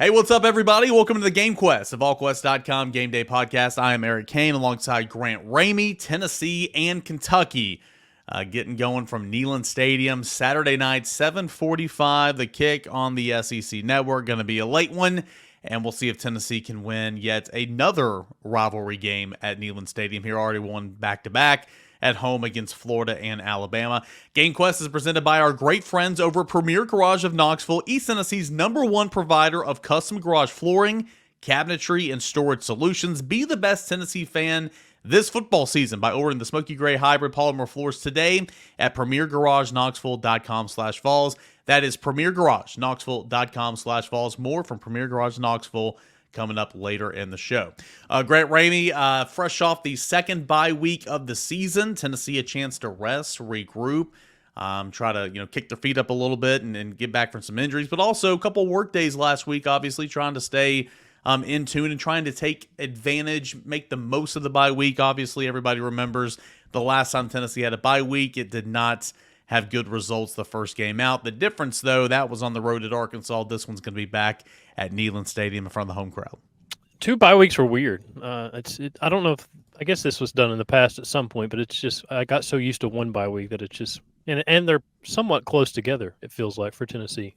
Hey, what's up, everybody? Welcome to the GameQuest, the Volquest.com game day podcast. I am Eric Cain alongside Grant Ramey, Tennessee, and Kentucky. Getting going from Neyland Stadium Saturday night, 7:45. The kick on the SEC Network. Going to be a late one, and we'll see if Tennessee can win yet another rivalry game at Neyland Stadium. Here, already won back-to-back at home against Florida and Alabama. GameQuest is presented by our great friends over at Premier Garage of Knoxville, East Tennessee's #1 provider of custom garage flooring, cabinetry, and storage solutions. Be the best Tennessee fan this football season by ordering the Smokey Grey hybrid polymer floors today at premiergarageknoxville.com/Vols. That is premiergarageknoxville.com/Vols. More from Premier Garage Knoxville coming up later in the show. Grant Ramey, fresh off the second bye week of the season. Tennessee a chance to rest, regroup, try to kick their feet up a little bit and get back from some injuries, but also a couple work days last week, obviously trying to stay in tune and trying to take advantage, make the most of the bye week. Obviously, everybody remembers the last time Tennessee had a bye week. It did not have good results the first game out. The difference, though, that was on the road at Arkansas. This one's going to be back at Neyland Stadium in front of the home crowd. 2 bye weeks were weird. I don't know I guess this was done in the past at some point, but it's just I got so used to 1 bye week that it's just and they're somewhat close together. It feels like for Tennessee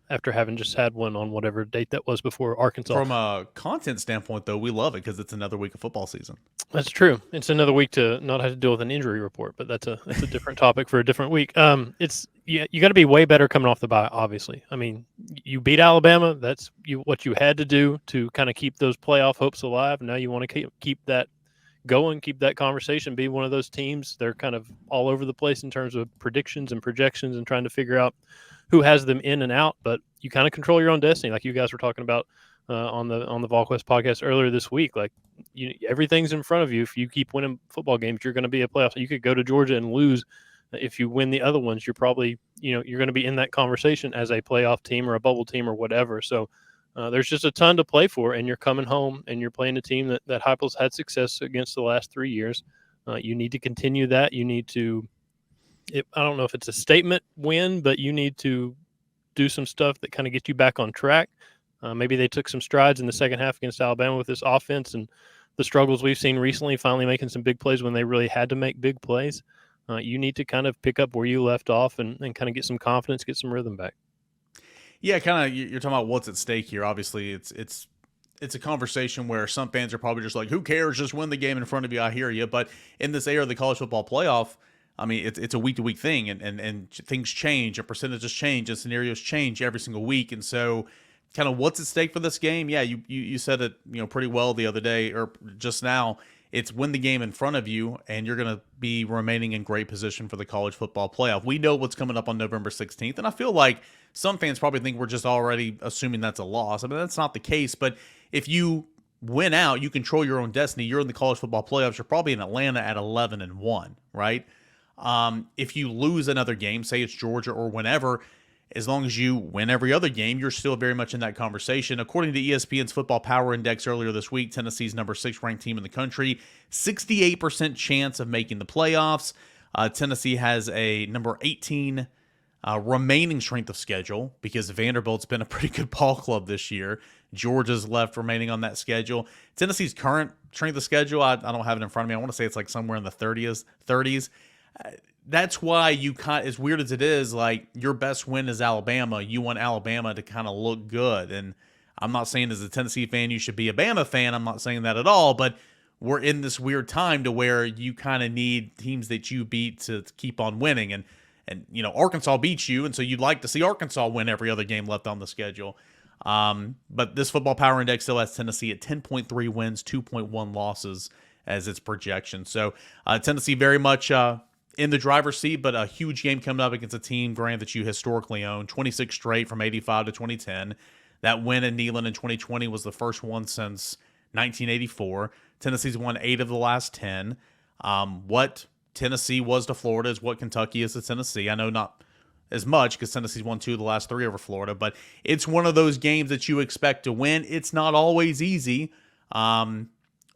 after having just had one on whatever date that was before Arkansas. From a content standpoint, though, we love it because it's another week of football season. That's true. It's another week to not have to deal with an injury report, but that's a different topic for a different week. You got to be way better coming off the bye. Obviously, I mean, you beat Alabama. That's what you had to do to kind of keep those playoff hopes alive. Now you want to keep that going, keep that conversation, be one of those teams. They're kind of all over the place in terms of predictions and projections and trying to figure out who has them in and out. But you kind of control your own destiny, like you guys were talking about on the Volquest podcast earlier this week. Like everything's in front of you. If you keep winning football games, you're going to be a playoff. You could go to Georgia and lose. If you win the other ones, you're probably you're going to be in that conversation as a playoff team or a bubble team or whatever. So there's just a ton to play for, and you're coming home and you're playing a team that Heupel's had success against the last 3 years. You need to continue that. You need to I don't know if it's a statement win, but you need to do some stuff that kind of gets you back on track. Maybe they took some strides in the second half against Alabama with this offense and the struggles we've seen recently, finally making some big plays when they really had to make big plays. You need to kind of pick up where you left off and kind of get some confidence, get some rhythm back. Yeah, kind of. You're talking about what's at stake here. Obviously, it's a conversation where some fans are probably just like, "Who cares? Just win the game in front of you." I hear you, but in this era of the college football playoff, I mean, it's a week to week thing, and things change, and percentages change, and scenarios change every single week, and so kind of what's at stake for this game. Yeah, you said it pretty well the other day or just now. It's win the game in front of you, and you're going to be remaining in great position for the college football playoff. We know what's coming up on November 16th, and I feel like some fans probably think we're just already assuming that's a loss. I mean, that's not the case, but if you win out, you control your own destiny. You're in the college football playoffs. You're probably in Atlanta at 11-1, right? If you lose another game, say it's Georgia or whenever, as long as you win every other game, you're still very much in that conversation. According to ESPN's Football Power Index earlier this week, Tennessee's number 6 ranked team in the country, 68% chance of making the playoffs. Tennessee has a number 18 remaining strength of schedule because Vanderbilt's been a pretty good ball club this year. Georgia's left remaining on that schedule. Tennessee's current strength of schedule, I don't have it in front of me. I want to say it's like somewhere in the 30s. That's why as weird as it is, like your best win is Alabama. You want Alabama to kind of look good. And I'm not saying as a Tennessee fan you should be a Bama fan. I'm not saying that at all. But we're in this weird time to where you kind of need teams that you beat to keep on winning. And Arkansas beats you, and so you'd like to see Arkansas win every other game left on the schedule. But this Football Power Index still has Tennessee at 10.3 wins, 2.1 losses as its projection. So Tennessee very much in the driver's seat, but a huge game coming up against a team, Grant, that you historically own, 26 straight from 85 to 2010. That win in Neyland in 2020 was the first one since 1984. Tennessee's won 8 of the last 10. What Tennessee was to Florida is what Kentucky is to Tennessee. I know not as much because Tennessee's won 2 of the last 3 over Florida, but it's one of those games that you expect to win. It's not always easy. I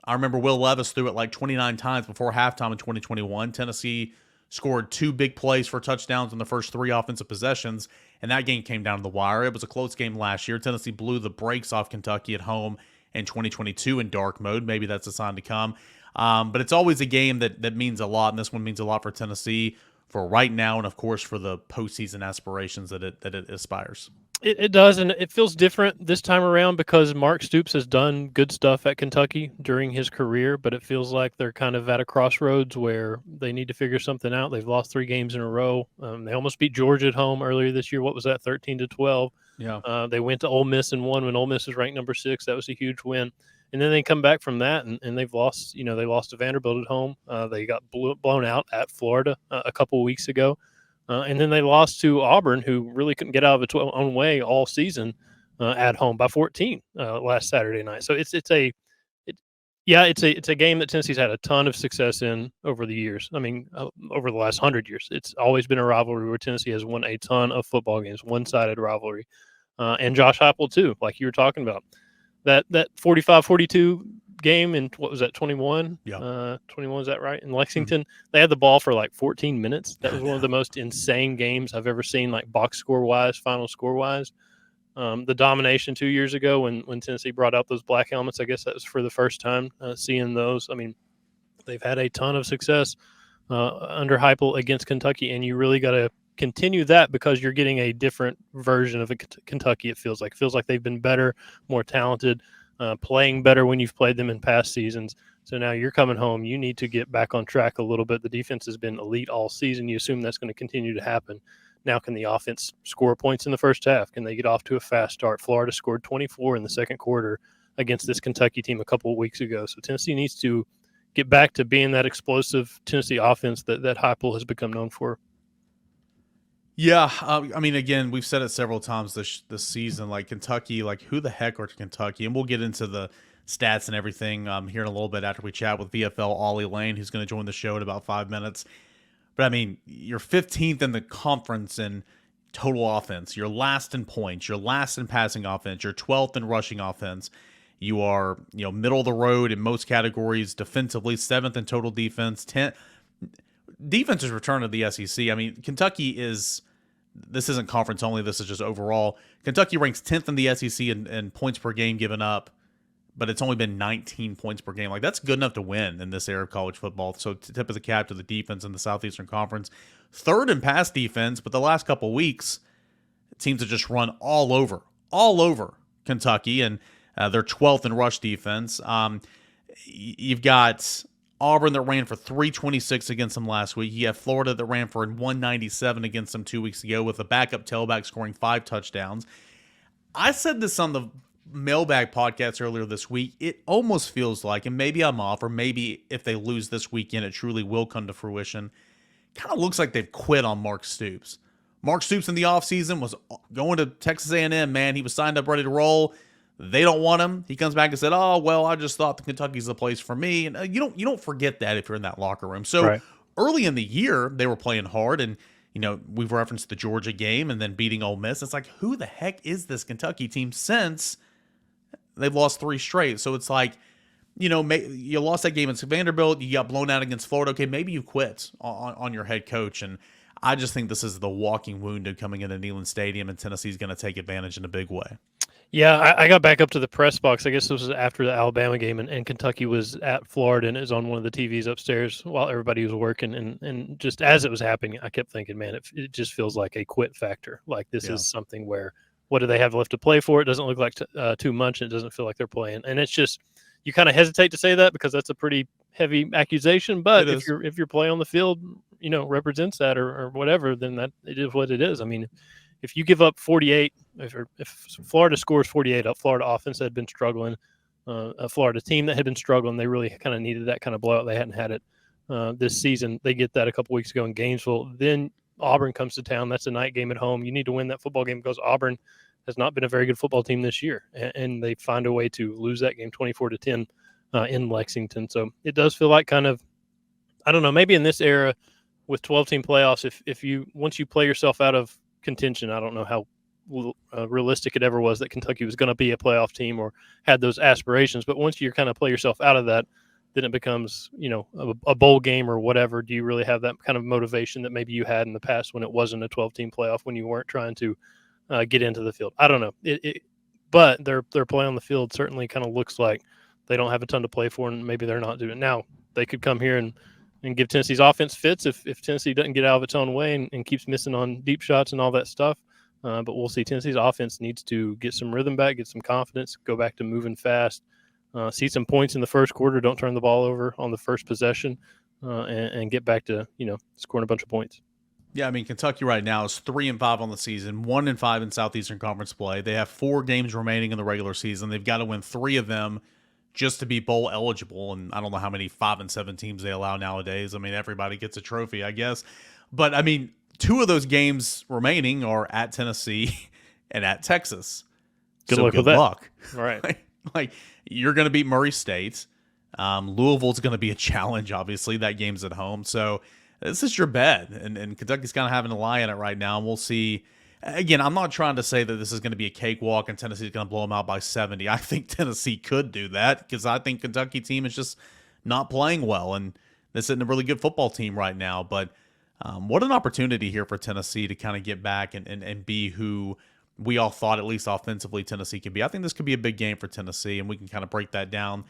remember Will Levis threw it like 29 times before halftime in 2021. Tennessee scored 2 big plays for touchdowns in the first 3 offensive possessions, and that game came down to the wire. It was a close game last year. Tennessee blew the brakes off Kentucky at home in 2022 in dark mode. Maybe that's a sign to come. But it's always a game that means a lot, and this one means a lot for Tennessee for right now, and of course for the postseason aspirations that it aspires. It does, and it feels different this time around because Mark Stoops has done good stuff at Kentucky during his career, but it feels like they're kind of at a crossroads where they need to figure something out. They've lost 3 games in a row. They almost beat Georgia at home earlier this year. What was that, 13-12? Yeah. They went to Ole Miss and won when Ole Miss was ranked number 6. That was a huge win. And then they come back from that, and they've lost. They lost to Vanderbilt at home. They got blown out at Florida a couple of weeks ago. And then they lost to Auburn, who really couldn't get out of its own way all season at home by 14 last Saturday night. So it's a game that Tennessee's had a ton of success in over the years. I mean, over the last 100 years, it's always been a rivalry where Tennessee has won a ton of football games, one-sided rivalry. And Josh Heupel too, like you were talking about. That 45-42 game in, what was that, 21? Yeah. 21, is that right? In Lexington, They had the ball for like 14 minutes. That was one of the most insane games I've ever seen, like box score wise, final score wise. The domination 2 years ago when Tennessee brought out those black helmets, I guess that was for the first time seeing those. I mean, they've had a ton of success under Heupel against Kentucky, and you really got to continue that because you're getting a different version of Kentucky. It feels like they've been better, more talented, playing better when you've played them in past seasons. So now you're coming home. You need to get back on track a little bit. The defense has been elite all season. You assume that's going to continue to happen. Now, can the offense score points in the first half? Can they get off to a fast start? Florida scored 24 in the second quarter against this Kentucky team a couple of weeks ago. So Tennessee needs to get back to being that explosive Tennessee offense that Heupel has become known for. Yeah, I mean, again, we've said it several times this season. Like Kentucky, like who the heck are Kentucky? And we'll get into the stats and everything here in a little bit after we chat with VFL Ollie Lane, who's going to join the show in about 5 minutes. But I mean, you're 15th in the conference in total offense. You're last in points. You're last in passing offense. You're 12th in rushing offense. You are, middle of the road in most categories defensively. 7th in total defense. 10th defense is return to the SEC. I mean, Kentucky is. This isn't conference only. This is just overall. Kentucky ranks 10th in the SEC in points per game given up, but it's only been 19 points per game. Like, that's good enough to win in this era of college football. So tip of the cap to the defense in the Southeastern Conference. 3rd in pass defense, but the last couple weeks, teams have just run all over Kentucky, and they're 12th in rush defense. You've got Auburn that ran for 326 against them last week. You have Florida that ran for 197 against them 2 weeks ago with a backup tailback scoring 5 touchdowns. I said this on the Mailbag podcast earlier this week. It almost feels like, and maybe I'm off, or maybe if they lose this weekend, it truly will come to fruition. Kind of looks like they've quit on Mark Stoops. Mark Stoops in the offseason was going to Texas A&M, man. He was signed up ready to roll. They don't want him. He comes back and said, "Oh, well, I just thought the Kentucky's the place for me." And you don't forget that if you're in that locker room. So Right. Early in the year, they were playing hard, and we've referenced the Georgia game and then beating Ole Miss. It's like, who the heck is this Kentucky team since they've lost 3 straight? So it's like, you lost that game against Vanderbilt. You got blown out against Florida. Okay, maybe you quit on your head coach. And I just think this is the walking wounded coming into Neyland Stadium, and Tennessee's going to take advantage in a big way. Yeah, I got back up to the press box. I guess this was after the Alabama game, and Kentucky was at Florida, and it was on one of the TVs upstairs while everybody was working. And just as it was happening, I kept thinking, man, it just feels like a quit factor. Like this is something where, what do they have left to play for? It doesn't look like too much. And it doesn't feel like they're playing. And it's just, you kind of hesitate to say that because that's a pretty heavy accusation. But if your play on the field, represents that or whatever, then that it is what it is. I mean, if you give up 48, if Florida scores 48 up, Florida offense had been struggling, a Florida team that had been struggling, they really kind of needed that kind of blowout. They hadn't had it this season. They get that a couple weeks ago in Gainesville. Then Auburn comes to town. That's a night game at home. You need to win that football game because Auburn has not been a very good football team this year, and they find a way to lose that game 24-10 in Lexington. So it does feel like kind of, I don't know, maybe in this era with 12-team playoffs, if you once you play yourself out of contention, I don't know how realistic it ever was that Kentucky was going to be a playoff team or had those aspirations. But once you kind of play yourself out of that, then it becomes, a bowl game or whatever. Do you really have that kind of motivation that maybe you had in the past when it wasn't a 12-team playoff, when you weren't trying to get into the field? I don't know. But their play on the field certainly kind of looks like they don't have a ton to play for, and maybe they're not doing it. Now, they could come here and give Tennessee's offense fits if Tennessee doesn't get out of its own way and keeps missing on deep shots and all that stuff. But we'll see. Tennessee's offense needs to get some rhythm back, get some confidence, go back to moving fast, see some points in the first quarter, don't turn the ball over on the first possession, and get back to, scoring a bunch of points. Yeah, I mean, Kentucky right now is 3-5 on the season, 1-5 in Southeastern Conference play. They have 4 games remaining in the regular season. They've got to win 3 of them just to be bowl eligible. And I don't know how many 5-7 teams they allow nowadays. I mean, everybody gets a trophy, I guess. But I mean, 2 of those games remaining are at Tennessee and at Texas. Good luck with that. All right. like you're going to beat Murray State. Louisville's going to be a challenge, obviously. That game's at home. So this is your bet. And Kentucky's kind of having a lie in it right now. And we'll see. Again, I'm not trying to say that this is going to be a cakewalk and Tennessee's going to blow them out by 70. I think Tennessee could do that because I think Kentucky team is just not playing well. And this isn't a really good football team right now. But what an opportunity here for Tennessee to kind of get back and be who we all thought, at least offensively, Tennessee could be. I think this could be a big game for Tennessee, and we can kind of break that down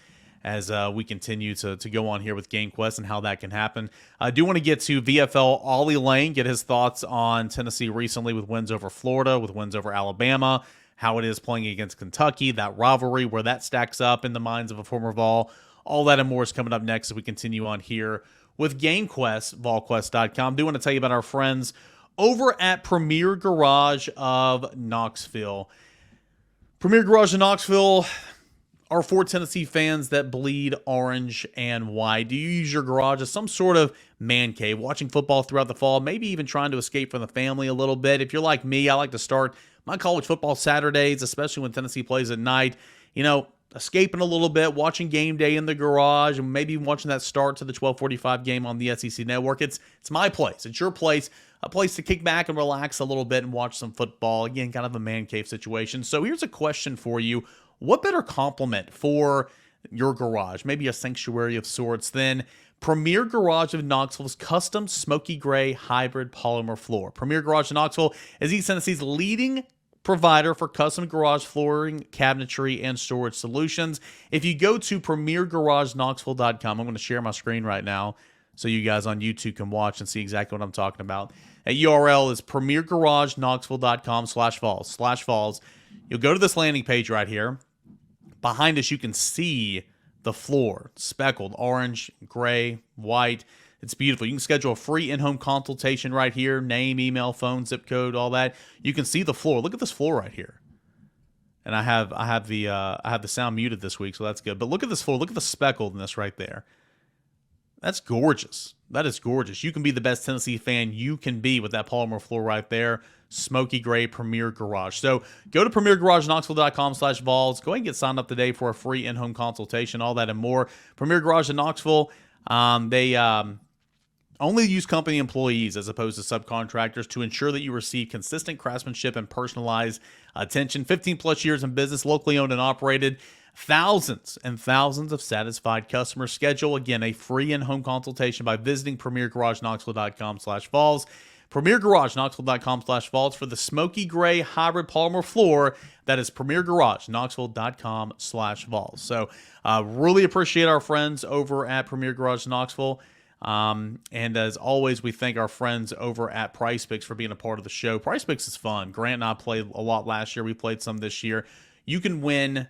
as we continue to go on here with GameQuest and how that can happen. I do want to get to VFL Ollie Lane, get his thoughts on Tennessee recently with wins over Florida, with wins over Alabama, how it is playing against Kentucky, that rivalry, where that stacks up in the minds of a former Vol. All that and more is coming up next as we continue on here with GameQuest, Volquest.com. I do want to tell you about our friends over at Premier Garage of Knoxville. Premier Garage of Knoxville are for Tennessee fans that bleed orange and white. Do you use your garage as some sort of man cave, watching football throughout the fall, maybe even trying to escape from the family a little bit? If you're like me, I like to start my college football Saturdays, especially when Tennessee plays at night, escaping a little bit, watching game day in the garage, and maybe watching that start to the 12:45 game on the SEC Network. It's my place. It's your place. A place to kick back and relax a little bit and watch some football. Again, kind of a man cave situation. So here's a question for you. What better compliment for your garage, maybe a sanctuary of sorts, than Premier Garage of Knoxville's custom Smokey Grey hybrid polymer floor? Premier Garage of Knoxville is East Tennessee's leading provider for custom garage flooring, cabinetry, and storage solutions. If you go to premiergarageknoxville.com, I'm going to share my screen right now so you guys on YouTube can watch and see exactly what I'm talking about. That URL is premiergarageknoxville.com/Vols. You'll go to this landing page right here. Behind us, you can see the floor, speckled, orange, gray, white. It's beautiful. You can schedule a free in-home consultation right here. Name, email, phone, zip code, all that. You can see the floor. Look at this floor right here. And I have the sound muted this week, so that's good. But look at this floor. Look at the speckledness right there. That's gorgeous. That is gorgeous. You can be the best Tennessee fan you can be with that polymer floor right there. Smokey Grey Premier Garage. So go to premiergarageknoxville.com/Vols. Go ahead and get signed up today for a free in-home consultation, all that and more. Premier Garage in Knoxville, they only use company employees as opposed to subcontractors to ensure that you receive consistent craftsmanship and personalized attention. 15 plus years in business, locally owned and operated. Thousands and thousands of satisfied customers. Schedule, again, a free in-home consultation by visiting premiergarageknoxville.com/Vols. premiergarageknoxville.com/Vols for the Smokey Grey hybrid polymer floor. That is premiergarageknoxville.com/Vols. So really appreciate our friends over at Premier Garage Knoxville. And as always, we thank our friends over at PrizePicks for being a part of the show. PrizePicks is fun. Grant and I played a lot last year. We played some this year. You can win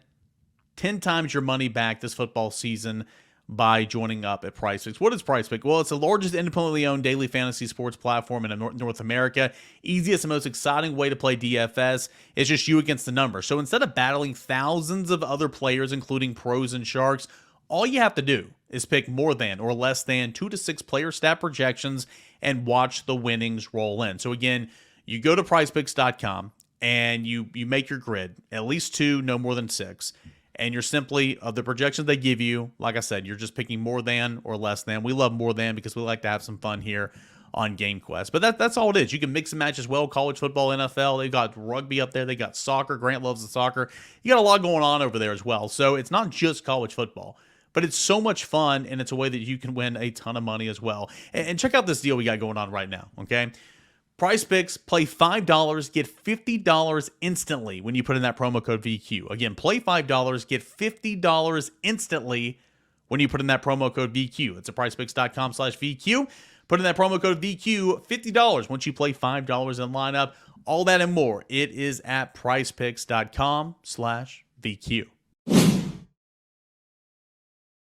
10 times your money back this football season by joining up at PrizePicks. What is PrizePicks? Well, it's the largest independently owned daily fantasy sports platform in North America. Easiest and most exciting way to play DFS is just you against the number. So instead of battling thousands of other players, including pros and sharks, all you have to do is pick more than or less than 2 to 6 player stat projections and watch the winnings roll in. So again, you go to prizepicks.com and you make your grid, at least 2, no more than 6. And you're simply, of the projections they give you, like I said, you're just picking more than or less than. We love more than because we like to have some fun here on GameQuest. But that's all it is. You can mix and match as well. College football, NFL. They've got rugby up there. They got soccer. Grant loves the soccer. You got a lot going on over there as well. So it's not just college football. but it's so much fun, and it's a way that you can win a ton of money as well. And check out this deal we got going on right now, okay? PrizePicks, play $5, get $50 instantly when you put in that promo code VQ. Again, play $5, get $50 instantly when you put in that promo code VQ. It's at PrizePicks.com/VQ. Put in that promo code VQ, $50 once you play $5 in lineup. All that and more. It is at PrizePicks.com/VQ.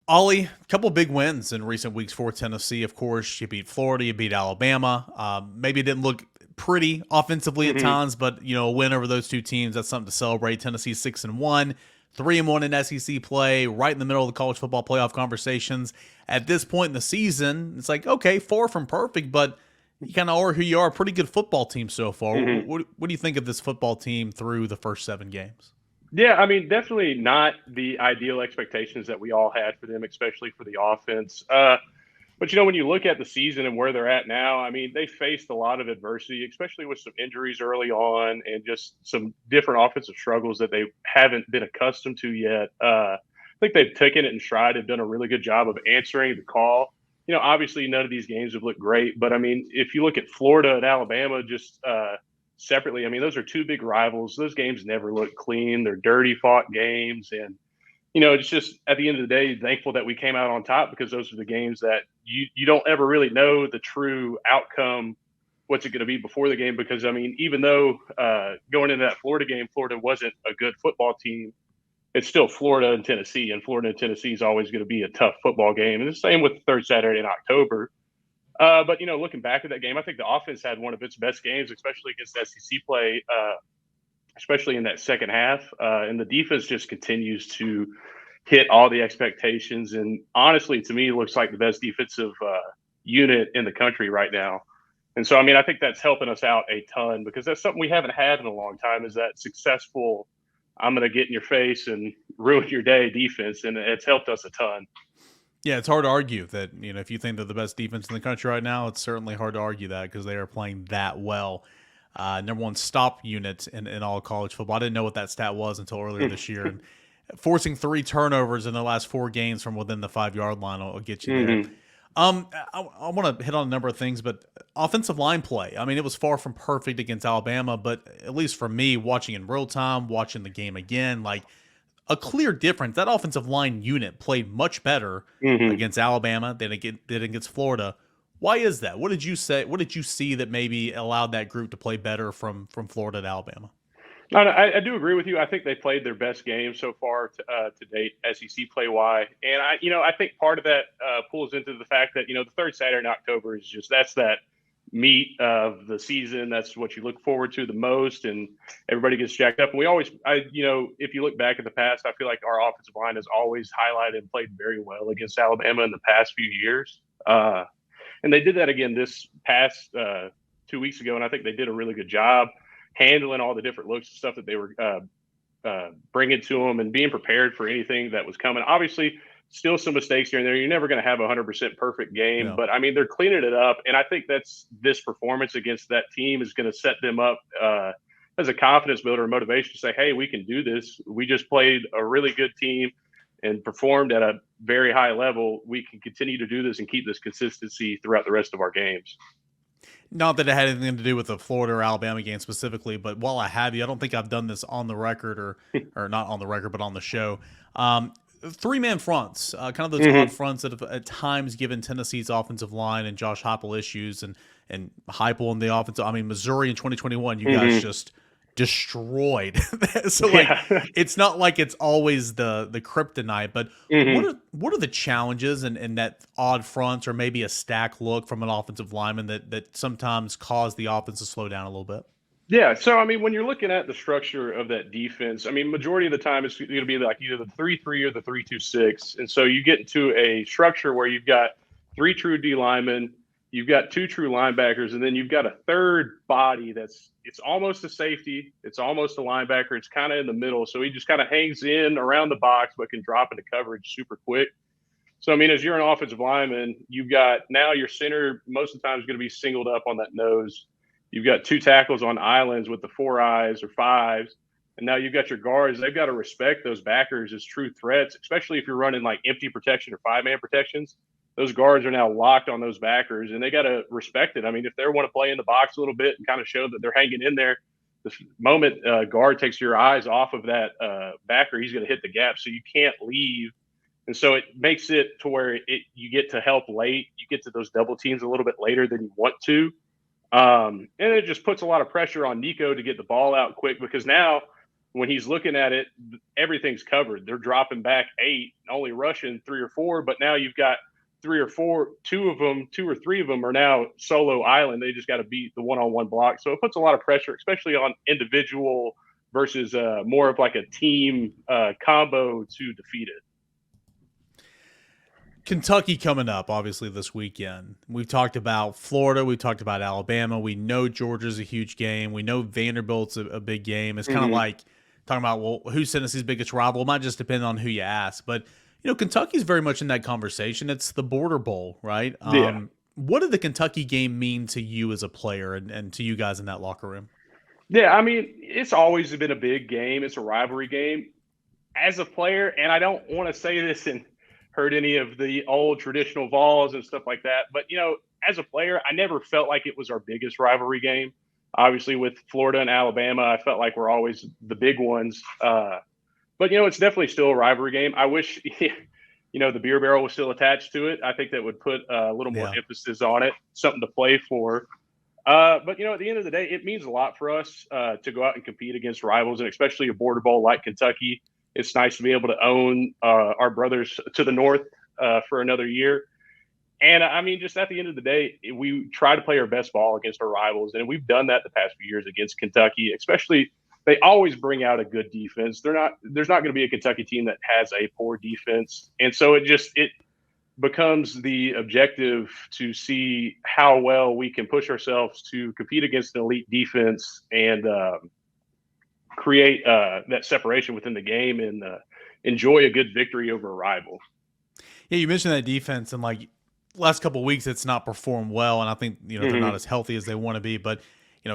Ollie, a couple big wins in recent weeks for Tennessee. Of course, you beat Florida, you beat Alabama. Maybe it didn't look pretty offensively at times, but a win over those two teams, that's something to celebrate. Tennessee 6-1, 3-1 in SEC play, right in the middle of the college football playoff conversations. At this point in the season, it's like, okay, far from perfect, but you kind of are who you are. A pretty good football team so far. What do you think of this football team through the first 7 games? Yeah, I mean, definitely not the ideal expectations that we all had for them, especially for the offense. But, when you look at the season and where they're at now, I mean, they faced a lot of adversity, especially with some injuries early on and just some different offensive struggles that they haven't been accustomed to yet. I think they've taken it in stride. They've done a really good job of answering the call. Obviously none of these games have looked great, but I mean, if you look at Florida and Alabama just separately, I mean, those are two big rivals. Those games never look clean. They're dirty fought games. And, it's just at the end of the day, thankful that we came out on top because those are the games that you don't ever really know the true outcome. What's it going to be before the game? Because, I mean, even though going into that Florida game, Florida wasn't a good football team, it's still Florida and Tennessee, and Florida and Tennessee is always going to be a tough football game. And the same with the third Saturday in October. But, looking back at that game, I think the offense had one of its best games, especially against SEC play, especially in that second half. And the defense just continues to hit all the expectations. And honestly, to me, it looks like the best defensive unit in the country right now. And so, I mean, I think that's helping us out a ton because that's something we haven't had in a long time is that successful, I'm going to get in your face and ruin your day defense. And it's helped us a ton. Yeah, it's hard to argue that, if you think they're the best defense in the country right now, it's certainly hard to argue that because they are playing that well. Number 1 stop unit in all college football. I didn't know what that stat was until earlier this year. And forcing 3 turnovers in the last 4 games from within the 5-yard line will get you there. I want to hit on a number of things, but offensive line play. I mean, it was far from perfect against Alabama, but at least for me, watching in real time, watching the game again, like a clear difference. That offensive line unit played much better against Alabama than it did against Florida. Why is that? What did you say? What did you see that maybe allowed that group to play better from Florida to Alabama? No, I do agree with you. I think they played their best game so far to date, SEC play-wise. And I think part of that pulls into the fact that the third Saturday in October is that's that meat of the season. That's what you look forward to the most, and everybody gets jacked up. And we always, if you look back at the past, I feel like our offensive line has always highlighted and played very well against Alabama in the past few years. And they did that again this past 2 weeks ago, and I think they did a really good job handling all the different looks and stuff that they were bringing to them and being prepared for anything that was coming. Obviously, still some mistakes here and there. You're never going to have a 100% perfect game, but I mean, they're cleaning it up. And I think this performance against that team is going to set them up as a confidence builder and motivation to say, hey, we can do this. We just played a really good team and performed at a very high level. We can continue to do this and keep this consistency throughout the rest of our games. Not that it had anything to do with the Florida or Alabama game specifically, but while I have you, I don't think I've done this on the record or not on the record, but on the show. 3-man fronts, kind of those odd fronts that have at times given Tennessee's offensive line and Josh Heupel issues and Heupel in the offensive. I mean, Missouri in 2021, you guys just destroyed. So it's not like it's always the kryptonite, but what are the challenges and that odd fronts or maybe a stack look from an offensive lineman that sometimes cause the offense to slow down a little bit? Yeah, so I mean, when you're looking at the structure of that defense, I mean, majority of the time it's going to be like either the 3-3 or the 3-2-6, and so you get into a structure where you've got 3 true D linemen, you've got 2 true linebackers, and then you've got a third body it's almost a safety, it's almost a linebacker, it's kind of in the middle, so he just kind of hangs in around the box but can drop into coverage super quick. So I mean, as you're an offensive lineman, you've got now your center most of the time is going to be singled up on that nose. You've got 2 tackles on islands with the 4 eyes or 5s, And now you've got your guards. They've got to respect those backers as true threats, especially if you're running like empty protection or 5-man protections. Those guards are now locked on those backers, and they got to respect it. I mean, if they want to play in the box a little bit and kind of show that they're hanging in there, the moment guard takes your eyes off of that backer, he's going to hit the gap. So you can't leave. And so it makes it to where you get to help late. You get to those double teams a little bit later than you want to. And it just puts a lot of pressure on Nico to get the ball out quick, because now when he's looking at it, everything's covered. They're dropping back 8, only rushing 3 or 4, but now you've got 3 or 4, 2 or 3 of them are now solo island. They just got to beat the one-on-one block. So it puts a lot of pressure, especially on individual versus more of like a team combo to defeat it. Kentucky coming up, obviously, this weekend. We've talked about Florida. We've talked about Alabama. We know Georgia's a huge game. We know Vanderbilt's a big game. It's kind of like talking about, well, who's Tennessee's biggest rival? It might just depend on who you ask. But, Kentucky's very much in that conversation. It's the Border Bowl, right? Yeah. What did the Kentucky game mean to you as a player and to you guys in that locker room? Yeah, I mean, it's always been a big game. It's a rivalry game. As a player, and I don't want to say this and hurt any of the old traditional Vols and stuff like that, but, as a player, I never felt like it was our biggest rivalry game. Obviously, with Florida and Alabama, I felt like we're always the big ones. But, it's definitely still a rivalry game. I wish, the beer barrel was still attached to it. I think that would put a little more emphasis on it, something to play for. But, at the end of the day, it means a lot for us to go out and compete against rivals, and especially a border bowl like Kentucky. It's nice to be able to own our brothers to the north for another year. And, I mean, just at the end of the day, we try to play our best ball against our rivals, and we've done that the past few years against Kentucky, especially. They always bring out a good defense. There's not going to be a Kentucky team that has a poor defense. And so it becomes the objective to see how well we can push ourselves to compete against an elite defense and create that separation within the game and enjoy a good victory over a rival. Yeah, you mentioned that defense, and like last couple of weeks, it's not performed well, and I think they're not as healthy as they want to be. But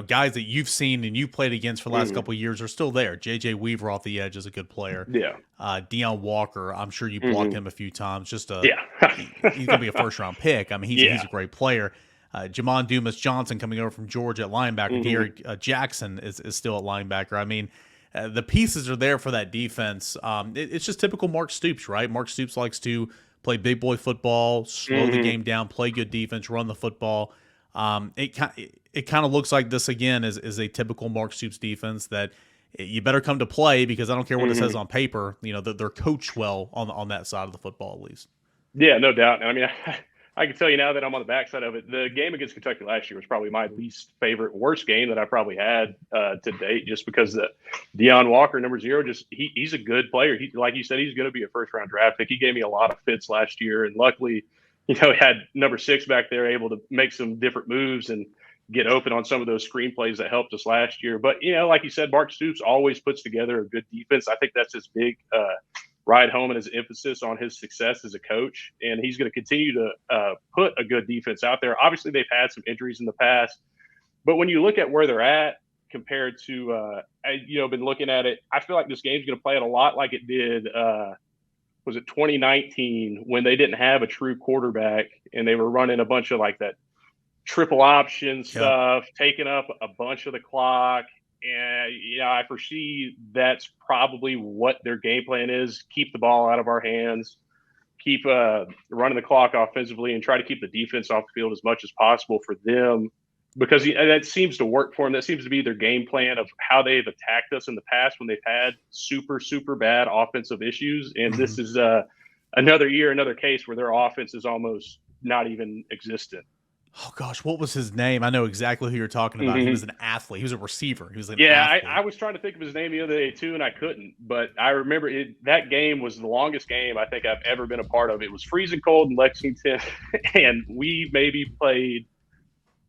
guys that you've seen and you played against for the last couple of years are still there. JJ Weaver off the edge is a good player. Yeah. Deion Walker, I'm sure you blocked him a few times. He's gonna be a first round pick. I mean, he's a great player. Jamon Dumas Johnson coming over from Georgia at linebacker. Derek Jackson is still at linebacker. I mean, the pieces are there for that defense. It's just typical Mark Stoops, right? Mark Stoops likes to play big boy football, slow the game down, play good defense, run the football. It kind of looks like this again is a typical Mark Stoops defense that you better come to play, because I don't care what it says on paper. They're coached well on that side of the football, at least. Yeah, no doubt. And I mean, I can tell you now that I'm on the backside of it. The game against Kentucky last year was probably my least favorite, worst game that I probably had to date, just because Deion Walker, number 0, he's a good player. Like you said, he's going to be a first-round draft pick. He gave me a lot of fits last year, and luckily, he had number 6 back there able to make some different moves and get open on some of those screenplays that helped us last year. But, like you said, Mark Stoops always puts together a good defense. I think that's his big ride home and his emphasis on his success as a coach. And he's going to continue to put a good defense out there. Obviously, they've had some injuries in the past. But when you look at where they're at compared to, been looking at it, I feel like this game's going to play it a lot like it did was it 2019, when they didn't have a true quarterback and they were running a bunch of like that triple option stuff, taking up a bunch of the clock. And, I foresee that's probably what their game plan is. Keep the ball out of our hands, keep running the clock offensively, and try to keep the defense off the field as much as possible for them, because that seems to work for them. That seems to be their game plan of how they've attacked us in the past when they've had super, super bad offensive issues. And this is another year, another case where their offense is almost not even existent. Oh, gosh, what was his name? I know exactly who you're talking about. He was an athlete. He was a receiver. He was an athlete. I was trying to think of his name the other day, too, and I couldn't. But I remember that game was the longest game I think I've ever been a part of. It was freezing cold in Lexington, and we maybe played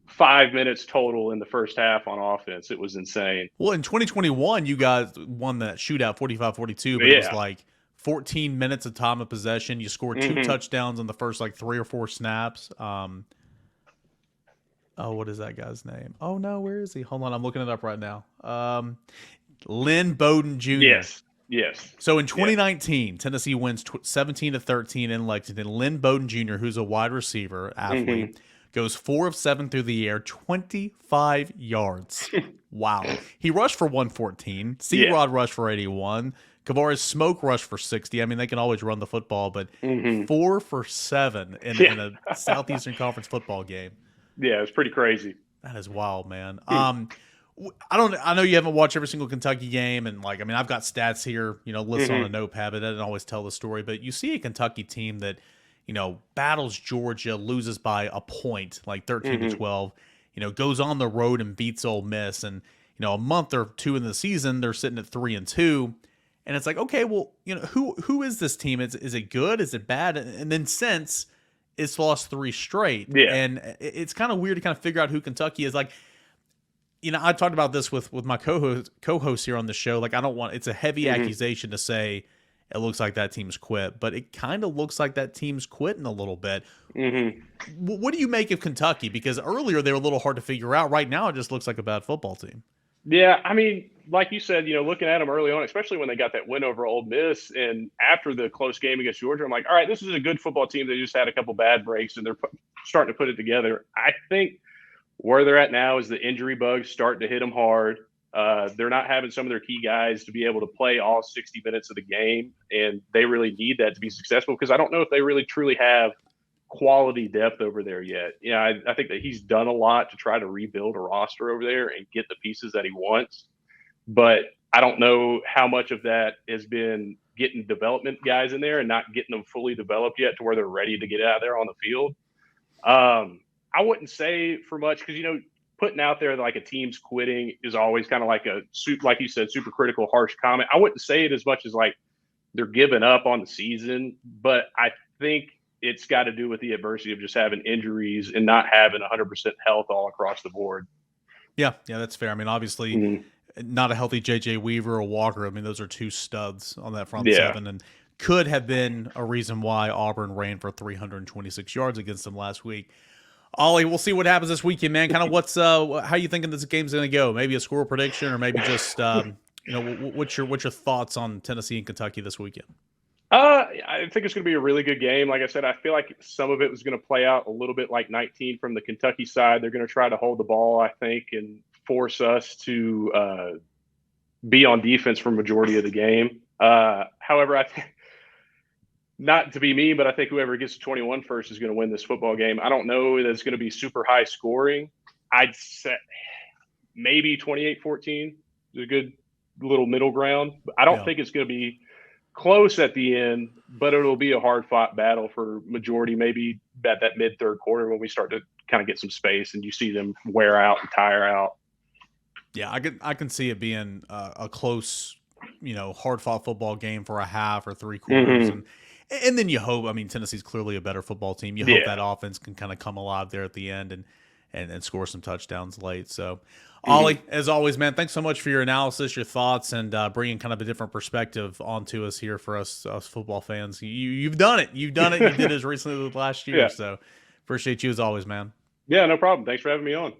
5 minutes total in the first half on offense. It was insane. Well, in 2021, you guys won that shootout 45-42, but it was like 14 minutes of time of possession. You scored 2 touchdowns in the first 3 or 4 snaps. Oh, what is that guy's name? Oh, no, where is he? Hold on, I'm looking it up right now. Lynn Bowden Jr. Yes. So in 2019, Tennessee wins 17-13 in Lexington. Lynn Bowden Jr., who's a wide receiver athlete, goes 4 of 7 through the air, 25 yards. Wow. He rushed for 114. C-Rod rushed for 81. Kavari's Smoke rushed for 60. I mean, they can always run the football, but 4 for 7 in a Southeastern Conference football game. Yeah, it's pretty crazy. That is wild, man. I know you haven't watched every single Kentucky game, and I've got stats here, listed on a notepad, but that doesn't always tell the story. But you see a Kentucky team that, battles Georgia, loses by a point, like 13-12, goes on the road and beats Ole Miss, and a month or two in the season, they're sitting at 3-2. And it's like, okay, well, who is this team? Is it good? Is it bad? And then since it's lost 3 straight. Yeah. And it's kind of weird to kind of figure out who Kentucky is. Like, I talked about this with my co-host here on the show. Like, it's a heavy accusation to say it looks like that team's quit, but it kind of looks like that team's quitting a little bit. What do you make of Kentucky? Because earlier they were a little hard to figure out. Right now it just looks like a bad football team. Yeah, I mean, like you said, looking at them early on, especially when they got that win over Ole Miss, and after the close game against Georgia, I'm like, all right, this is a good football team. They just had a couple bad breaks, and they're starting to put it together. I think where they're at now is the injury bug's starting to hit them hard. They're not having some of their key guys to be able to play all 60 minutes of the game, and they really need that to be successful, because I don't know if they really truly have quality depth over there yet. I think that he's done a lot to try to rebuild a roster over there and get the pieces that he wants, but I don't know how much of that has been getting development guys in there and not getting them fully developed yet to where they're ready to get out there on the field. I wouldn't say for much, because putting out there like a team's quitting is always kind of like like you said, super critical, harsh comment. I wouldn't say it as much as like they're giving up on the season, but I think it's got to do with the adversity of just having injuries and not having 100% health all across the board. Yeah, that's fair. I mean, obviously not a healthy J.J. Weaver or Walker. I mean, those are 2 studs on that front seven, and could have been a reason why Auburn ran for 326 yards against them last week. Ollie, we'll see what happens this weekend, man. Kind of how you thinking this game's going to go? Maybe a score prediction, or maybe just what's your thoughts on Tennessee and Kentucky this weekend? I think it's going to be a really good game. Like I said, I feel like some of it was going to play out a little bit like 19 from the Kentucky side. They're going to try to hold the ball, I think, and force us to be on defense for majority of the game. However, I think, not to be mean, but I think whoever gets to 21 first is going to win this football game. I don't know that it's going to be super high scoring. I'd say maybe 28-14 is a good little middle ground. I don't think it's going to be close at the end, but it'll be a hard-fought battle for majority, maybe at that mid-third quarter when we start to kind of get some space and you see them wear out and tire out. Yeah, I can see it being a close, hard-fought football game for a half or 3 quarters. And then you hope, Tennessee's clearly a better football team. You hope that offense can kind of come alive there at the end and score some touchdowns late. So, Ollie, as always, man, thanks so much for your analysis, your thoughts, and bringing kind of a different perspective onto us here for us football fans. You've done it. You did it as recently as last year. Yeah. So appreciate you as always, man. Yeah, no problem. Thanks for having me on.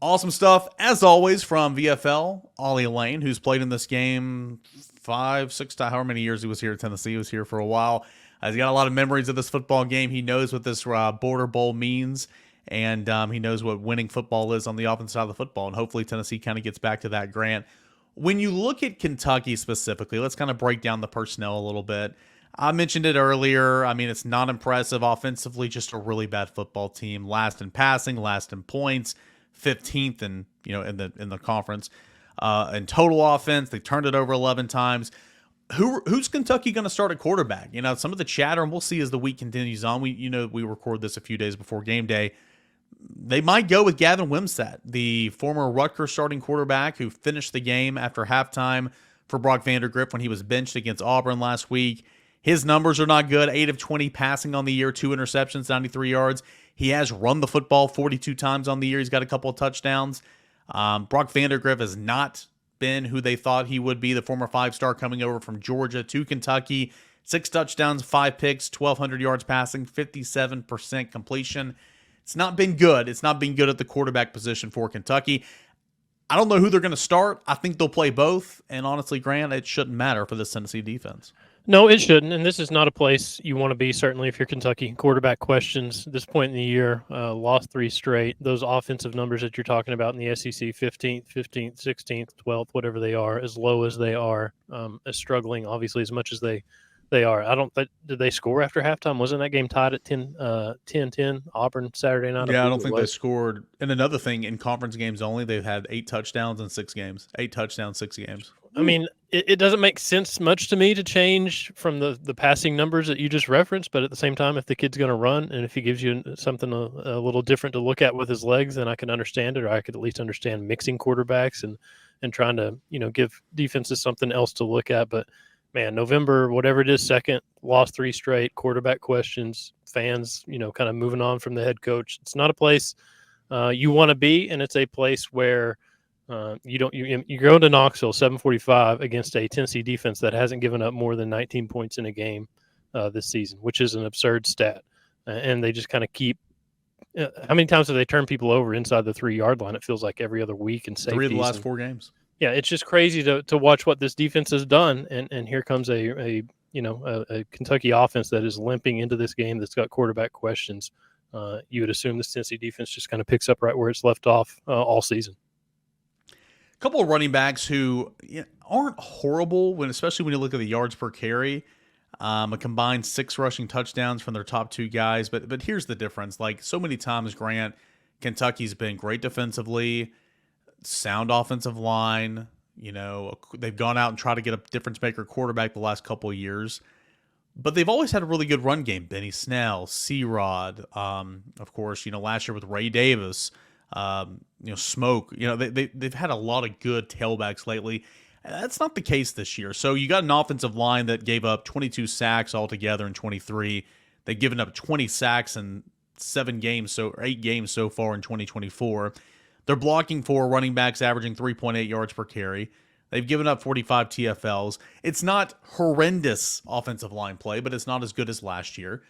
Awesome stuff, as always, from VFL, Ollie Lane, who's played in this game 5, 6 times, however many years he was here at Tennessee. He was here for a while. He's got a lot of memories of this football game. He knows what this Border Bowl means, and he knows what winning football is on the offensive side of the football, and hopefully Tennessee kind of gets back to that, Grant. When you look at Kentucky specifically, let's kind of break down the personnel a little bit. I mentioned it earlier. It's not impressive offensively, just a really bad football team. Last in passing, last in points, 15th in the conference. In total offense, they turned it over 11 times. Who's Kentucky going to start at quarterback? Some of the chatter, and we'll see as the week continues on. We record this a few days before game day. They might go with Gavin Wimsatt, the former Rutgers starting quarterback who finished the game after halftime for Brock Vandergrift when he was benched against Auburn last week. His numbers are not good. 8 of 20 passing on the year, 2 interceptions, 93 yards. He has run the football 42 times on the year. He's got a couple of touchdowns. Brock Vandergrift has not been who they thought he would be, the former 5-star coming over from Georgia to Kentucky. 6 touchdowns, 5 picks, 1,200 yards passing, 57% completion. It's not been good. It's not been good at the quarterback position for Kentucky. I don't know who they're going to start. I think they'll play both. And honestly, Grant, it shouldn't matter for this Tennessee defense. No, it shouldn't. And this is not a place you want to be, certainly, if you're Kentucky. Quarterback questions at this point in the year, lost 3 straight. Those offensive numbers that you're talking about in the SEC, 15th, 16th, 12th, whatever they are, as low as they are, as struggling, obviously, as much as they are. Did they score after halftime? Wasn't that game tied at 10-10, Auburn Saturday night? Yeah, I don't think they scored. And another thing, in conference games only, they've had 8 touchdowns in 6 games. 8 touchdowns, 6 games. I mean, it doesn't make sense much to me to change from the passing numbers that you just referenced, but at the same time, if the kid's going to run and if he gives you something a little different to look at with his legs, then I can understand it, or I could at least understand mixing quarterbacks and trying to, give defenses something else to look at. But, man, November, whatever it is, second, lost 3 straight, quarterback questions, fans, kind of moving on from the head coach. It's not a place you want to be, and it's a place where you go to Knoxville 7:45 against a Tennessee defense that hasn't given up more than 19 points in a game this season, which is an absurd stat. And they just kind of keep. How many times have they turned people over inside the 3-yard line? It feels like every other week. And 3 of the last 4 games. Yeah, it's just crazy to watch what this defense has done. And here comes a Kentucky offense that is limping into this game that's got quarterback questions. You would assume this Tennessee defense just kind of picks up right where it's left off all season. Couple of running backs who aren't horrible, especially when you look at the yards per carry. A combined 6 rushing touchdowns from their top 2 guys. But here's the difference. Like so many times, Grant, Kentucky's been great defensively, sound offensive line. They've gone out and tried to get a difference maker quarterback the last couple of years. But they've always had a really good run game. Benny Snell, C-Rod, of course, last year with Ray Davis. Smoke, they've had a lot of good tailbacks lately. That's not the case this year. So you got an offensive line that gave up 22 sacks altogether in 23. They've given up 20 sacks in 8 games so far in 2024. They're blocking for running backs averaging 3.8 yards per carry. They've given up 45 TFLs. It's not horrendous offensive line play, but it's not as good as last year.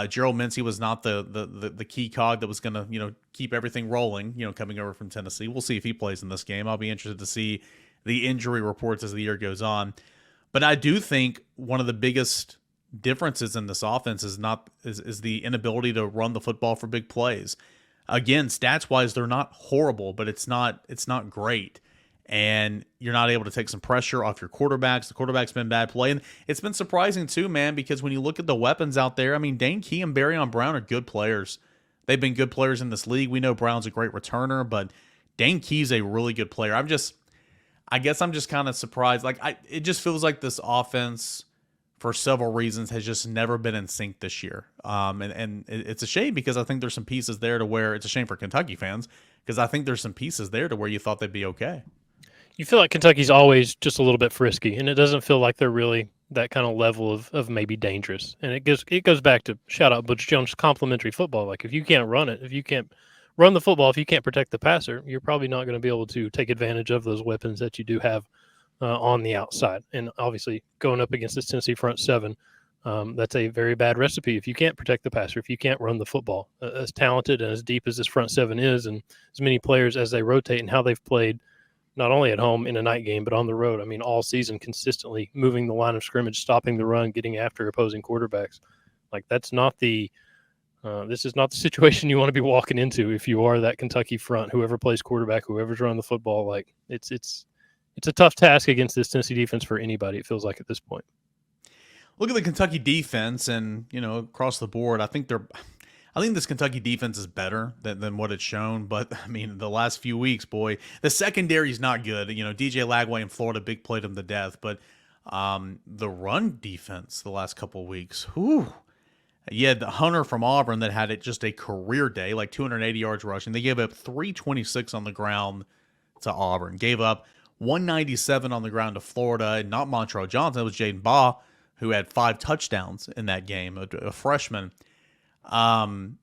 Gerald Mincey was not the key cog that was going to keep everything rolling. Coming over from Tennessee, we'll see if he plays in this game. I'll be interested to see the injury reports as the year goes on. But I do think one of the biggest differences in this offense is the inability to run the football for big plays. Again, stats wise, they're not horrible, but it's not great. And you're not able to take some pressure off your quarterbacks. The quarterback's been bad play. And it's been surprising too, man, because when you look at the weapons out there, I mean, Dane Key and Barryon Brown are good players. They've been good players in this league. We know Brown's a great returner, but Dane Key's a really good player. I guess I'm just kind of surprised. It just feels like this offense, for several reasons, has just never been in sync this year. And it's a shame because I think there's some pieces there to where it's a shame for Kentucky fans because I think there's some pieces there to where you thought they'd be okay. You feel like Kentucky's always just a little bit frisky, and it doesn't feel like they're really that kind of level of maybe dangerous. And it goes back to, shout out Butch Jones, complimentary football. Like if you can't run it, if you can't run the football, if you can't protect the passer, you're probably not going to be able to take advantage of those weapons that you do have on the outside. And obviously going up against this Tennessee front 7, that's a very bad recipe. If you can't protect the passer, if you can't run the football, as talented and as deep as this front 7 is, and as many players as they rotate and how they've played, not only at home in a night game, but on the road. I mean, all season consistently moving the line of scrimmage, stopping the run, getting after opposing quarterbacks. Like this is not the situation you want to be walking into if you are that Kentucky front, whoever plays quarterback, whoever's running the football. Like it's a tough task against this Tennessee defense for anybody, it feels like at this point. Look at the Kentucky defense and, across the board, I think this Kentucky defense is better than what it's shown. But, I mean, the last few weeks, boy, the secondary's not good. DJ Lagway in Florida big played him to death. But the run defense the last couple of weeks, whew. You had the Hunter from Auburn that had just a career day, like 280 yards rushing. They gave up 326 on the ground to Auburn. Gave up 197 on the ground to Florida. And not Montrell Johnson. It was Jaden Baugh, who had 5 touchdowns in that game, a freshman. And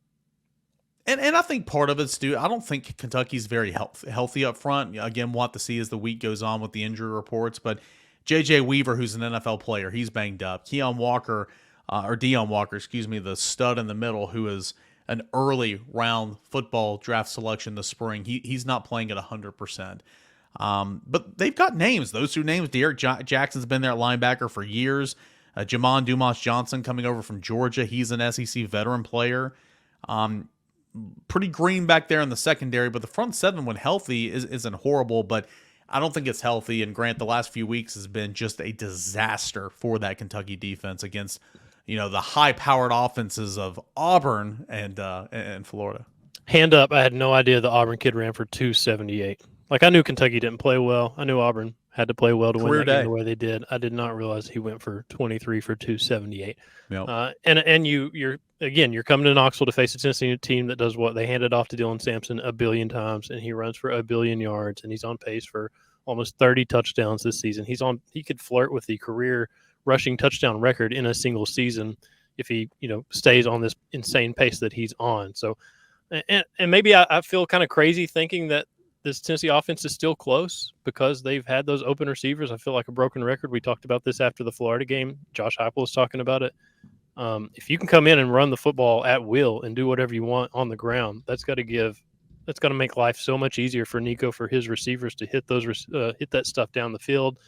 I think part of it's due. I don't think Kentucky's very healthy up front. Again, we'll have to see as the week goes on with the injury reports. But J.J. Weaver, who's an NFL player, he's banged up. Deon Walker, the stud in the middle, who is an early round football draft selection this spring. He's not playing at 100%. But they've got names. Those two names, Derek Jackson's been there at linebacker for years. Jamon Dumas Johnson coming over from Georgia. He's an SEC veteran player. Pretty green back there in the secondary, but the front seven, when healthy, isn't horrible, but I don't think it's healthy. And Grant, the last few weeks has been just a disaster for that Kentucky defense against, the high-powered offenses of Auburn and Florida. Hand up, I had no idea the Auburn kid ran for 278. Like, I knew Kentucky didn't play well. I knew Auburn had to play well to win that game the way they did. I did not realize he went for 23 for 278. Yep. And you're coming to Knoxville to face a Tennessee team that does what? They hand it off to Dylan Sampson a billion times, and he runs for a billion yards, and he's on pace for almost 30 touchdowns this season. He could flirt with the career rushing touchdown record in a single season if he, stays on this insane pace that he's on. So, and maybe I feel kind of crazy thinking that this Tennessee offense is still close because they've had those open receivers. I feel like a broken record. We talked about this after the Florida game. Josh Heupel was talking about it. If you can come in and run the football at will and do whatever you want on the ground, that's got to make life so much easier for Nico, for his receivers to hit that stuff down the field,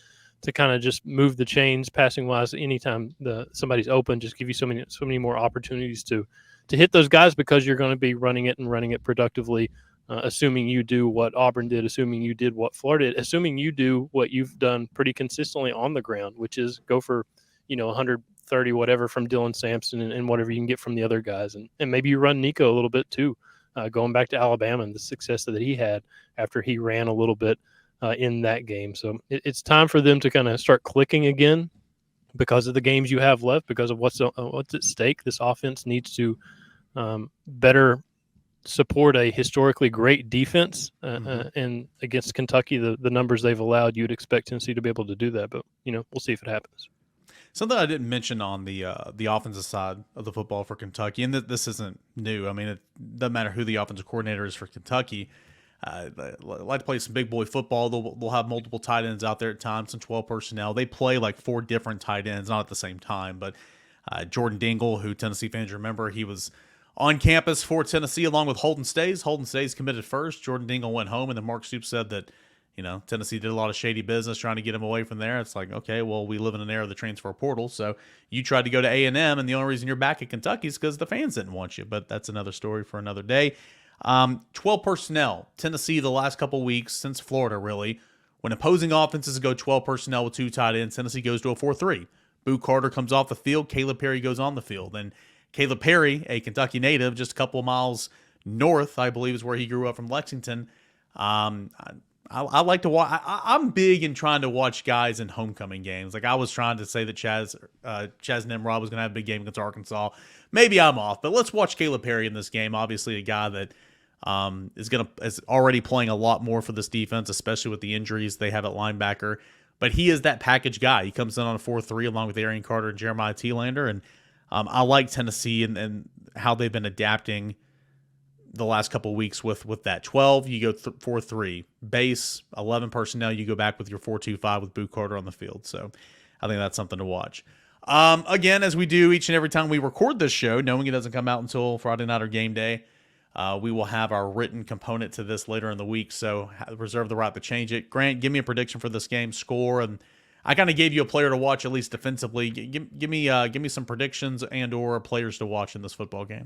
to kind of just move the chains passing wise. Anytime somebody's open, just give you so many more opportunities to hit those guys, because you're going to be running it productively. Assuming you do what Auburn did, assuming you did what Florida did, assuming you do what you've done pretty consistently on the ground, which is go for, 130 whatever from Dylan Sampson and whatever you can get from the other guys. And maybe you run Nico a little bit too, going back to Alabama and the success that he had after he ran a little bit in that game. So it's time for them to kind of start clicking again because of the games you have left, because of what's at stake. This offense needs to better support a historically great defense, and against Kentucky, the numbers they've allowed, you'd expect Tennessee to be able to do that. But we'll see if it happens. Something I didn't mention on the offensive side of the football for Kentucky, and this isn't new. I mean, it doesn't matter who the offensive coordinator is for Kentucky. They like to play some big boy football. They'll have multiple tight ends out there at times, some 12 personnel. They play like 4 different tight ends, not at the same time. But Jordan Dingle, who Tennessee fans remember, he was on campus for Tennessee along with Holden Stays. Holden Stays committed first. Jordan Dingle went home, and then Mark Stoops said that, Tennessee did a lot of shady business trying to get him away from there. It's like, okay, well, we live in an era of the transfer portal, so you tried to go to A&M, and the only reason you're back at Kentucky is because the fans didn't want you. But that's another story for another day. 12 personnel. Tennessee, the last couple weeks, since Florida, really, when opposing offenses go 12 personnel with 2 tight ends, Tennessee goes to a 4-3. Boo Carter comes off the field. Caleb Perry goes on the field. And Caleb Perry, a Kentucky native, just a couple of miles north, I believe, is where he grew up from Lexington. I like to watch. I'm big in trying to watch guys in homecoming games. Like, I was trying to say that Chaz Nimrod was going to have a big game against Arkansas. Maybe I'm off, but let's watch Caleb Perry in this game. Obviously, a guy that is already playing a lot more for this defense, especially with the injuries they have at linebacker. But he is that package guy. He comes in on a 4-3 along with Arian Carter and Jeremiah Thielander, and I like Tennessee and how they've been adapting the last couple of weeks with that. 12, you go 4-3. Base, 11 personnel, you go back with your 4-2-5 with Boo Carter on the field. So I think that's something to watch. Again, as we do each and every time we record this show, knowing it doesn't come out until Friday night or game day, we will have our written component to this later in the week, so reserve the right to change it. Grant, give me a prediction for this game, score, and I kind of gave you a player to watch, at least defensively. Give me some predictions and or players to watch in this football game.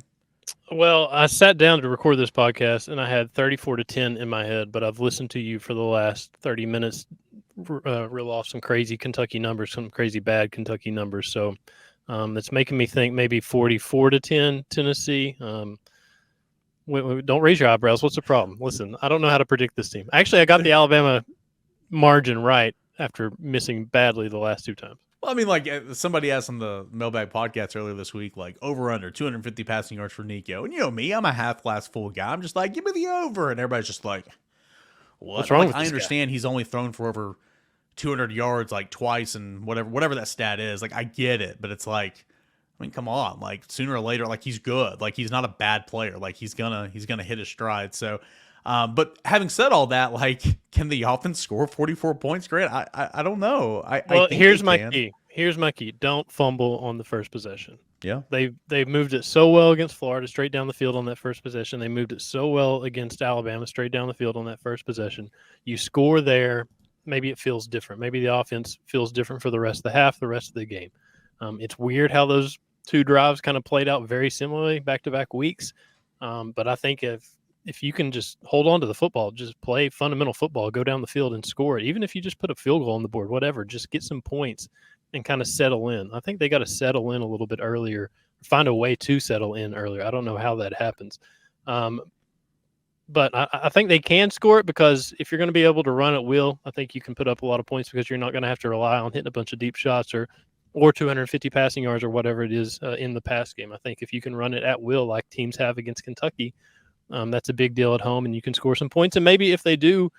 Well, I sat down to record this podcast, and I had 34-10 in my head, but I've listened to you for the last 30 minutes reel off some crazy Kentucky numbers, some crazy bad Kentucky numbers. So it's making me think maybe 44-10 Tennessee. Don't raise your eyebrows. What's the problem? Listen, I don't know how to predict this team. Actually, I got the Alabama margin right after missing badly the last 2 times. Well, I mean, like somebody asked on the Mailbag podcast earlier this week, like over under 250 passing yards for Nico. And you know me, I'm a half glass full guy. I'm just like, give me the over. And everybody's just like, what? What's wrong with I this understand guy? He's only thrown for over 200 yards like twice and whatever that stat is. Like, I get it, but it's like, I mean, come on, like sooner or later, like he's good. Like he's not a bad player. Like he's gonna hit his stride. So, but having said all that, like, can the offense score 44 points? Grant, I don't know. Here's my key. Here's my key. Don't fumble on the first possession. Yeah. They moved it so well against Florida, straight down the field on that first possession. They moved it so well against Alabama, straight down the field on that first possession. You score there, maybe it feels different. Maybe the offense feels different for the rest of the half, the rest of the game. It's weird how those two drives kind of played out very similarly back-to-back weeks. But I think if you can just hold on to the football, just play fundamental football, go down the field and score it, even if you just put a field goal on the board, whatever, just get some points and kind of settle in. I think they got to settle in a little bit earlier, find a way to settle in earlier. I don't know how that happens. But I think they can score it, because if you're going to be able to run at will, I think you can put up a lot of points, because you're not going to have to rely on hitting a bunch of deep shots or 250 passing yards or whatever it is in the pass game. I think if you can run it at will like teams have against Kentucky, that's a big deal at home, and you can score some points. And maybe if they do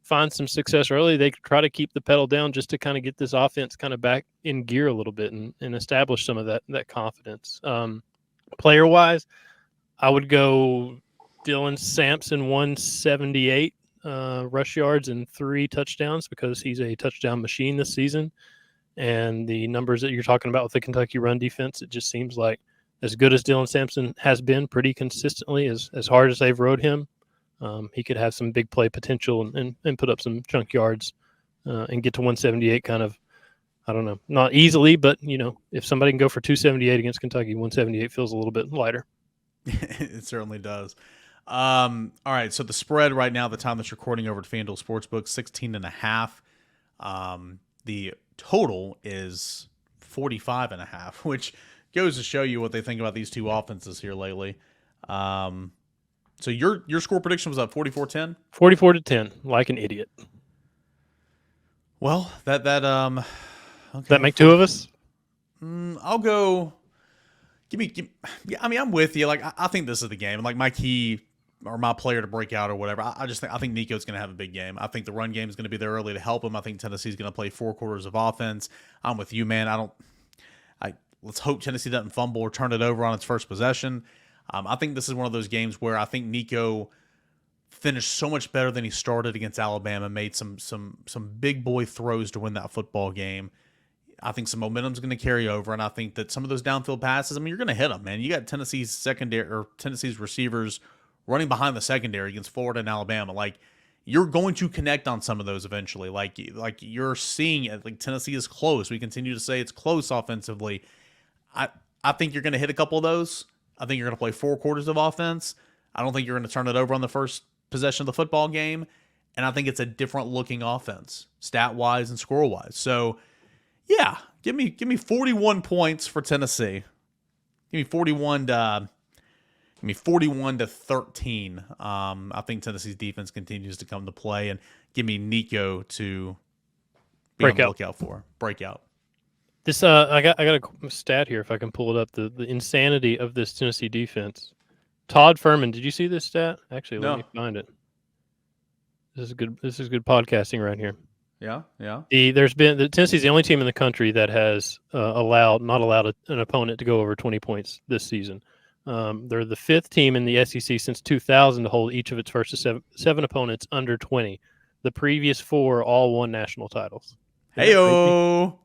find some success early, they try to keep the pedal down just to kind of get this offense kind of back in gear a little bit and establish some of that confidence. Player-wise, I would go Dylan Sampson, 178 rush yards and 3 touchdowns, because he's a touchdown machine this season. And the numbers that you're talking about with the Kentucky run defense, it just seems like as good as Dylan Sampson has been pretty consistently, as hard as they've rode him, he could have some big play potential and put up some chunk yards and get to 178 kind of, I don't know, not easily, but, if somebody can go for 278 against Kentucky, 178 feels a little bit lighter. It certainly does. All right, so the spread right now, the time that's recording over at FanDuel Sportsbook, 16.5. The total is 45.5, which goes to show you what they think about these two offenses here lately. So your score prediction was at 44-10? 44-10, like an idiot. Well, that okay. Does that make two of us? I'll go. Yeah, I mean, I'm with you. Like, I think this is the game. Like, my key or my player to break out or whatever. I think Nico's going to have a big game. I think the run game is going to be there early to help him. I think Tennessee's going to play 4 quarters of offense. I'm with you, man. Let's hope Tennessee doesn't fumble or turn it over on its first possession. I think this is one of those games where I think Nico finished so much better than he started against Alabama, made some big boy throws to win that football game. I think some momentum's going to carry over, and I think that some of those downfield passes, I mean, you're going to hit them, man. You got Tennessee's receivers running behind the secondary against Florida and Alabama. Like, you're going to connect on some of those eventually. Like you're seeing it. Like, Tennessee is close. We continue to say it's close offensively. I think you're going to hit a couple of those. I think you're going to play 4 quarters of offense. I don't think you're going to turn it over on the first possession of the football game. And I think it's a different looking offense, stat-wise and score-wise. So, yeah, give me 41 points for Tennessee. Give me 41 to 13. I think Tennessee's defense continues to come to play, and give me Nico to be on the lookout for breakout. This I got a stat here if I can pull it up. The insanity of this Tennessee defense. Todd Furman, did you see this stat? Actually, let me find it. This is good. This is good podcasting right here. Yeah. Tennessee's the only team in the country that has not allowed an opponent to go over 20 points this season. They're the 5th team in the SEC since 2000 to hold each of its first 7 opponents under 20. The previous 4 all won national titles. Heyo.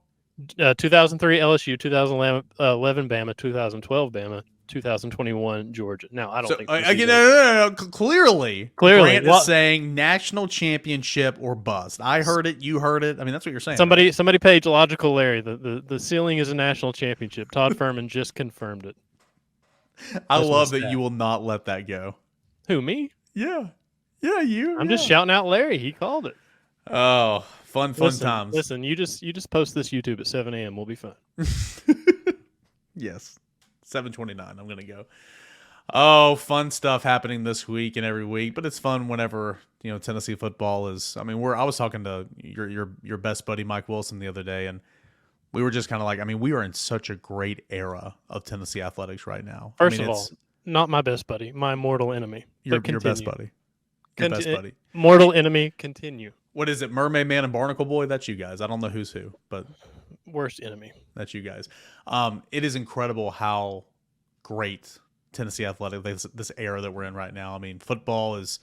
2003 LSU, 2011 Bama, 2012 Bama, 2021 Georgia. Now, I don't think no. Clearly, Grant is saying national championship or bust. I heard it. You heard it. I mean, that's what you're saying. Somebody page Logical Larry. The ceiling is a national championship. Todd Furman just confirmed it. I love that you will not let that go. Who, me? Yeah, you. I'm just shouting out Larry. He called it. Oh, fun times. Listen, you just post this YouTube at 7 a.m. We'll be fine. Yes, 7:29. I'm gonna go. Oh, fun stuff happening this week and every week, but it's fun whenever Tennessee football is. I mean, I was talking to your best buddy Mike Wilson the other day, and we were just kind of like, I mean, we are in such a great era of Tennessee athletics right now. First of all, not my best buddy, my mortal enemy. Your best buddy. Your best buddy. Mortal enemy. Continue. What is it? Mermaid Man and Barnacle Boy? That's you guys. I don't know who's who, but worst enemy. That's you guys. It is incredible how great Tennessee athletics, this era that we're in right now. I mean, football is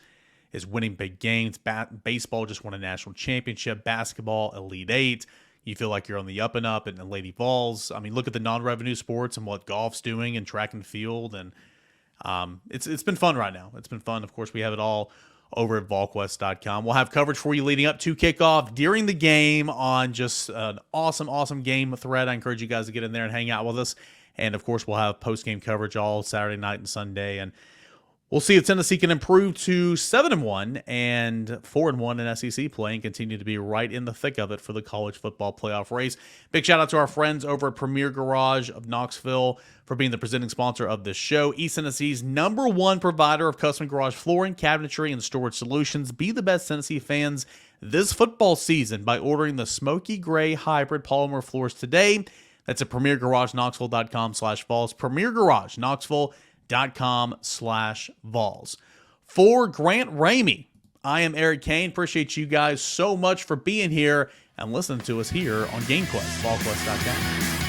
winning big games. Baseball just won a national championship. Basketball, Elite Eight. you feel like you're on the up and up. And Lady Vols, I mean, look at the non-revenue sports and what golf's doing and track and field. And it's been fun right now. It's been fun. Of course, we have it all over at Volquest.com. We'll have coverage for you leading up to kickoff, during the game, on just an awesome game thread. I encourage you guys to get in there and hang out with us. And, of course, we'll have post-game coverage all Saturday night and Sunday. And we'll see if Tennessee can improve to 7-1 and 4-1 in SEC play and continue to be right in the thick of it for the college football playoff race. Big shout out to our friends over at Premier Garage of Knoxville for being the presenting sponsor of this show. East Tennessee's #1 provider of custom garage flooring, cabinetry, and storage solutions. Be the best Tennessee fans this football season by ordering the Smokey Grey hybrid polymer floors today. That's at PremierGarageKnoxville.com/Vols. Premier Garage Knoxville.com/Vols. For Grant Ramey, I am Eric Cain. Appreciate you guys so much for being here and listening to us here on GameQuest, Volquest.com.